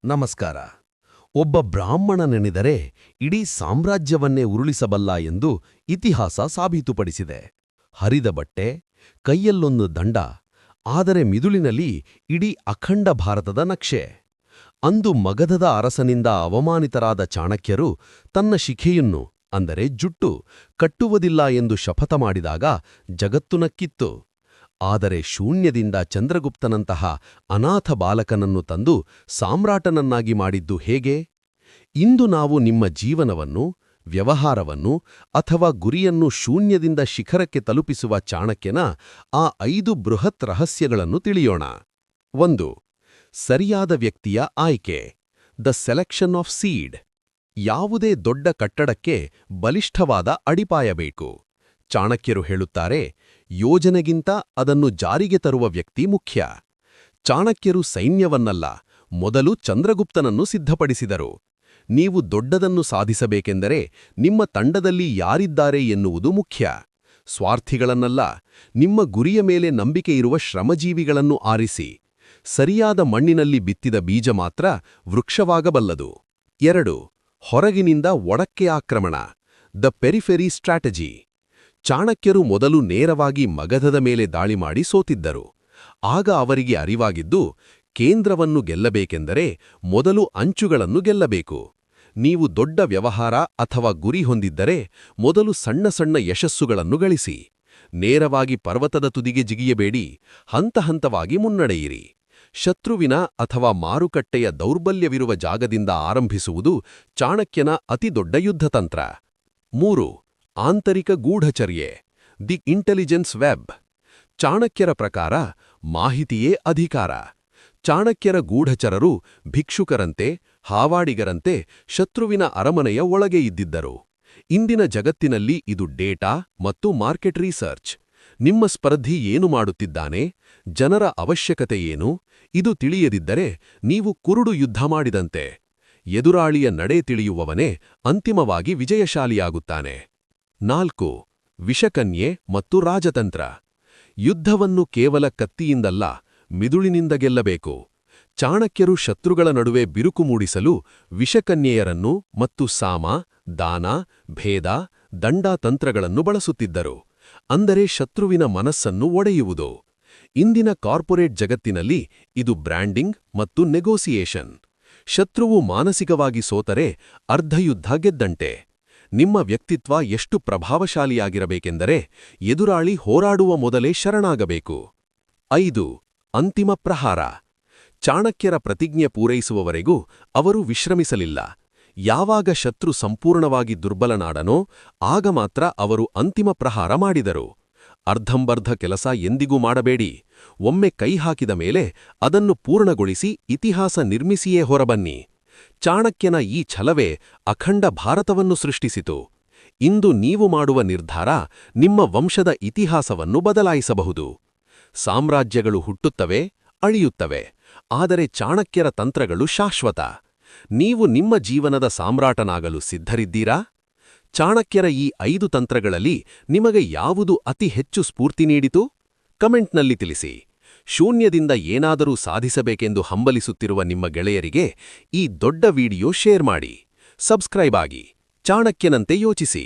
ನಮಸ್ಕಾರ. ಒಬ್ಬ ಬ್ರಾಹ್ಮಣನೆನಿದರೆ ಇಡೀ ಸಾಮ್ರಾಜ್ಯವನ್ನೇ ಉರುಳಿಸಬಲ್ಲ ಎಂದು ಇತಿಹಾಸ ಸಾಬೀತುಪಡಿಸಿದೆ. ಹರಿದ ಬಟ್ಟೆ, ಕೈಯಲ್ಲೊಂದು ದಂಡ, ಆದರೆ ಮಿದುಳಿನಲ್ಲಿ ಇಡೀ ಅಖಂಡ ಭಾರತದ ನಕ್ಷೆ. ಅಂದು ಮಗಧದ ಅರಸನಿಂದ ಅವಮಾನಿತರಾದ ಚಾಣಕ್ಯರು ತನ್ನ ಶಿಖೆಯನ್ನು ಅಂದರೆ ಜುಟ್ಟು ಕಟ್ಟುವುದಿಲ್ಲ ಎಂದು ಶಪಥ ಮಾಡಿದಾಗ ಜಗತ್ತು ನಕ್ಕಿತ್ತು. ಆದರೆ ಶೂನ್ಯದಿಂದ ಚಂದ್ರಗುಪ್ತನಂತಹ ಅನಾಥ ಬಾಲಕನನ್ನು ತಂದು ಸಾಮ್ರಾಟನನ್ನಾಗಿ ಮಾಡಿದ್ದು ಹೇಗೆ? ಇಂದು ನಾವು ನಿಮ್ಮ ಜೀವನವನ್ನು, ವ್ಯವಹಾರವನ್ನು ಅಥವಾ ಗುರಿಯನ್ನು ಶೂನ್ಯದಿಂದ ಶಿಖರಕ್ಕೆ ತಲುಪಿಸುವ ಚಾಣಕ್ಯನ ಆ 5 ಬೃಹತ್ ರಹಸ್ಯಗಳನ್ನು ತಿಳಿಯೋಣ. 1. ಸರಿಯಾದ ವ್ಯಕ್ತಿಯ ಆಯ್ಕೆ. The selection of seed. ಯಾವುದೇ ದೊಡ್ಡ ಕಟ್ಟಡಕ್ಕೆ ಬಲಿಷ್ಠವಾದ ಅಡಿಪಾಯ ಬೇಕು. ಚಾಣಕ್ಯರು ಹೇಳುತ್ತಾರೆ, ಯೋಜನೆಗಿಂತ ಅದನ್ನು ಜಾರಿಗೆ ತರುವ ವ್ಯಕ್ತಿ ಮುಖ್ಯ. ಚಾಣಕ್ಯರು ಸೈನ್ಯವನ್ನಲ್ಲ, ಮೊದಲು ಚಂದ್ರಗುಪ್ತನನ್ನು ಸಿದ್ಧಪಡಿಸಿದರು. ನೀವು ದೊಡ್ಡದನ್ನು ಸಾಧಿಸಬೇಕೆಂದರೆ ನಿಮ್ಮ ತಂಡದಲ್ಲಿ ಯಾರಿದ್ದಾರೆ ಎನ್ನುವುದು ಮುಖ್ಯ. ಸ್ವಾರ್ಥಿಗಳನ್ನಲ್ಲ, ನಿಮ್ಮ ಗುರಿಯ ಮೇಲೆ ನಂಬಿಕೆಯಿರುವ ಶ್ರಮಜೀವಿಗಳನ್ನು ಆರಿಸಿ. ಸರಿಯಾದ ಮಣ್ಣಿನಲ್ಲಿ ಬಿತ್ತಿದ ಬೀಜ ಮಾತ್ರ ವೃಕ್ಷವಾಗಬಲ್ಲದು. 2. ಹೊರಗಿನಿಂದ ಒಳಕ್ಕೆ ಆಕ್ರಮಣ. The periphery strategy. ಚಾಣಕ್ಯರು ಮೊದಲು ನೇರವಾಗಿ ಮಗಧದ ಮೇಲೆ ದಾಳಿ ಮಾಡಿ ಸೋತಿದ್ದರು. ಆಗ ಅವರಿಗೆ ಅರಿವಾಗಿದ್ದು, ಕೇಂದ್ರವನ್ನು ಗೆಲ್ಲಬೇಕೆಂದರೆ ಮೊದಲು ಅಂಚುಗಳನ್ನು ಗೆಲ್ಲಬೇಕು. ನೀವು ದೊಡ್ಡ ವ್ಯವಹಾರ ಅಥವಾ ಗುರಿ ಹೊಂದಿದ್ದರೆ ಮೊದಲು ಸಣ್ಣ ಸಣ್ಣ ಯಶಸ್ಸುಗಳನ್ನು ಗಳಿಸಿ. ನೇರವಾಗಿ ಪರ್ವತದ ತುದಿಗೆ ಜಿಗಿಯಬೇಡಿ, ಹಂತಹಂತವಾಗಿ ಮುನ್ನಡೆಯಿರಿ. ಶತ್ರುವಿನ ಅಥವಾ ಮಾರುಕಟ್ಟೆಯ ದೌರ್ಬಲ್ಯವಿರುವ ಜಾಗದಿಂದ ಆರಂಭಿಸುವುದು ಚಾಣಕ್ಯನ ಅತಿದೊಡ್ಡ ಯುದ್ಧತಂತ್ರ. 3. ಆಂತರಿಕ ಗೂಢಚರ್ಯೆ. The intelligence web. ಚಾಣಕ್ಯರ ಪ್ರಕಾರ ಮಾಹಿತಿಯೇ ಅಧಿಕಾರ. ಚಾಣಕ್ಯರ ಗೂಢಚರರು ಭಿಕ್ಷುಕರಂತೆ, ಹಾವಾಡಿಗರಂತೆ ಶತ್ರುವಿನ ಅರಮನೆಯ ಒಳಗೆ ಇದ್ದಿದ್ದರು. ಇಂದಿನ ಜಗತ್ತಿನಲ್ಲಿ ಇದು ಡೇಟಾ ಮತ್ತು ಮಾರ್ಕೆಟ್ ರಿಸರ್ಚ್. ನಿಮ್ಮ ಸ್ಪರ್ಧಿ ಏನು ಮಾಡುತ್ತಿದ್ದಾನೆ, ಜನರ ಅವಶ್ಯಕತೆ ಏನು, ಇದು ತಿಳಿಯದಿದ್ದರೆ ನೀವು ಕುರುಡು ಯುದ್ಧ ಮಾಡಿದಂತೆ. ಎದುರಾಳಿಯ ನಡೆ ತಿಳಿಯುವವನೇ ಅಂತಿಮವಾಗಿ ವಿಜಯಶಾಲಿಯಾಗುತ್ತಾನೆ. 4. ವಿಷಕನ್ಯೆ ಮತ್ತು ರಾಜತಂತ್ರ. ಯುದ್ಧವನ್ನು ಕೇವಲ ಕತ್ತಿಯಿಂದಲ್ಲ, ಮಿದುಳಿನಿಂದ ಗೆಲ್ಲಬೇಕು. ಚಾಣಕ್ಯರು ಶತ್ರುಗಳ ನಡುವೆ ಬಿರುಕು ಮೂಡಿಸಲು ವಿಷಕನ್ಯೆಯರನ್ನು ಮತ್ತು ಸಾಮ, ದಾನ, ಭೇದ, ದಂಡಾತಂತ್ರಗಳನ್ನು ಬಳಸುತ್ತಿದ್ದರು. ಅಂದರೆ ಶತ್ರುವಿನ ಮನಸ್ಸನ್ನು ಒಡೆಯುವುದು. ಇಂದಿನ ಕಾರ್ಪೊರೇಟ್ ಜಗತ್ತಿನಲ್ಲಿ ಇದು ಬ್ರ್ಯಾಂಡಿಂಗ್ ಮತ್ತು ನೆಗೋಸಿಯೇಷನ್. ಶತ್ರುವು ಮಾನಸಿಕವಾಗಿ ಸೋತರೆ ಅರ್ಧಯುದ್ಧ ಗೆದ್ದಂತೆ. ನಿಮ್ಮ ವ್ಯಕ್ತಿತ್ವ ಎಷ್ಟು ಪ್ರಭಾವಶಾಲಿಯಾಗಿರಬೇಕೆಂದರೆ ಎದುರಾಳಿ ಹೋರಾಡುವ ಮೊದಲೇ ಶರಣಾಗಬೇಕು. 5. ಅಂತಿಮ ಪ್ರಹಾರ. ಚಾಣಕ್ಯರ ಪ್ರತಿಜ್ಞೆ ಪೂರೈಸುವವರೆಗೂ ಅವರು ವಿಶ್ರಮಿಸಲಿಲ್ಲ. ಯಾವಾಗ ಶತ್ರು ಸಂಪೂರ್ಣವಾಗಿ ದುರ್ಬಲನಾಡನೋ ಆಗ ಮಾತ್ರ ಅವರು ಅಂತಿಮ ಪ್ರಹಾರ ಮಾಡಿದರು. ಅರ್ಧಂಬರ್ಧ ಕೆಲಸ ಎಂದಿಗೂ ಮಾಡಬೇಡಿ. ಒಮ್ಮೆ ಕೈ ಹಾಕಿದ ಮೇಲೆ ಅದನ್ನು ಪೂರ್ಣಗೊಳಿಸಿ ಇತಿಹಾಸ ನಿರ್ಮಿಸಿಯೇ ಹೊರಬನ್ನಿ. ಚಾಣಕ್ಯನ ಈ ಛಲವೇ ಅಖಂಡ ಭಾರತವನ್ನು ಸೃಷ್ಟಿಸಿತು. ಇಂದು ನೀವು ಮಾಡುವ ನಿರ್ಧಾರ ನಿಮ್ಮ ವಂಶದ ಇತಿಹಾಸವನ್ನು ಬದಲಾಯಿಸಬಹುದು. ಸಾಮ್ರಾಜ್ಯಗಳು ಹುಟ್ಟುತ್ತವೆ, ಅಳಿಯುತ್ತವೆ, ಆದರೆ ಚಾಣಕ್ಯರ ತಂತ್ರಗಳು ಶಾಶ್ವತ. ನೀವು ನಿಮ್ಮ ಜೀವನದ ಸಾಮ್ರಾಟನಾಗಲು ಸಿದ್ಧರಿದ್ದೀರಾ? ಚಾಣಕ್ಯರ ಈ 5 ತಂತ್ರಗಳಲ್ಲಿ ನಿಮಗೆ ಯಾವುದು ಅತಿ ಹೆಚ್ಚು ಸ್ಫೂರ್ತಿ ನೀಡಿತು? ಕಮೆಂಟ್ನಲ್ಲಿ ತಿಳಿಸಿ. ಶೂನ್ಯದಿಂದ ಏನಾದರೂ ಸಾಧಿಸಬೇಕೆಂದು ಹಂಬಲಿಸುತ್ತಿರುವ ನಿಮ್ಮ ಗೆಳೆಯರಿಗೆ ಈ ದೊಡ್ಡ ವಿಡಿಯೋ ಶೇರ್ ಮಾಡಿ. ಸಬ್ಸ್ಕ್ರೈಬ್ ಆಗಿ. ಚಾಣಕ್ಯನಂತೆ ಯೋಚಿಸಿ.